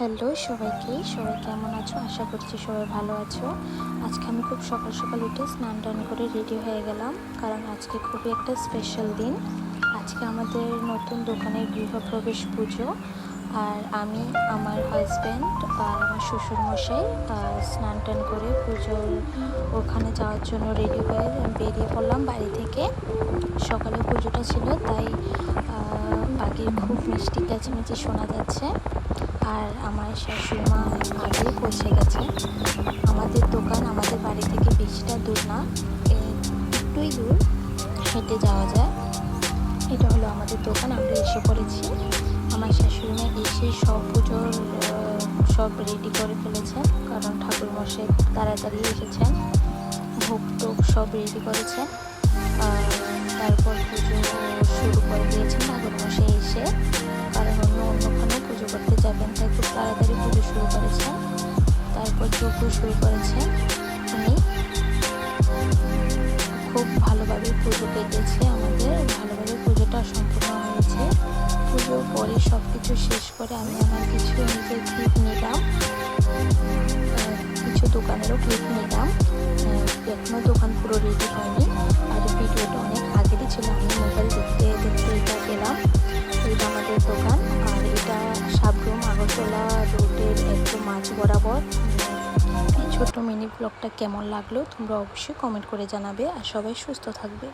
Hello সবাইকে কেমন আছো? আশা করছি সবাই ভালো আছো। আজকে আমি খুব সকাল সকাল উঠে স্নান টান করে রেডি হয়ে গেলাম, কারণ আজকে খুবই একটা স্পেশাল দিন। আজকে আমাদের নতুন দোকানের গৃহপ্রবেশ পুজো। আর আমি, আমার হাজব্যান্ড আর আমার শ্বশুরমশাই স্নান টান করে পুজোর ওখানে যাওয়ার জন্য রেডি হয়ে বেরিয়ে পড়লাম বাড়ি থেকে। সকালে পুজোটা ছিল, তাই পাখির খুব মিষ্টি চেঁচামেচি শোনা যাচ্ছে। আর আমার শাশুড়ি মা আগেই পৌঁছে গেছে। আমাদের দোকান আমাদের বাড়ি থেকে বেশিটা দূর না, একটুই দূর, হেঁটে যাওয়া যায়। এটা হলো আমাদের দোকান, আমরা এসে পড়েছি। আমার শাশুড়ি মা এসে সব পুজোর সব রেডি করে ফেলেছেন, কারণ ঠাকুরমশাই খুব তাড়াতাড়ি এসেছেন। ভোগ টোগ সব রেডি করেছেন। তারপর পুজো শুরু করে দিয়েছেন ঠাকুরমশাই এসে, কারণ অন্যখানে পুজো করতে যাবেন, তাই খুব তাড়াতাড়ি পুজো শুরু করেছেন। তারপর চোখও শুরু করেছেন উনি। খুব ভালোভাবে পুজো কেটেছে আমাদের, ভালোভাবে পুজোটা সম্পূর্ণ হয়েছে। পুজোর পরে সব কিছু শেষ করে আমি আমার কিছু নিজের ক্লিপ নিলাম, কিছু দোকানেরও ক্লিপ নিলাম। এখনও দোকান পুরো রেডি হয়নি, আর ভিডিওটা অনেক আগেরই ছিল। আমি মোবাইল দেখতে দেখতে এটা গেলাম। এটা আমাদের দোকান, আর এটা সাবরুম আগরতলা রোডের একটু মাঝ বরাবর। এই ছোট্ট মিনি ব্লগটা কেমন লাগলো তোমরা অবশ্যই কমেন্ট করে জানাবে, আর সবাই সুস্থ থাকবে।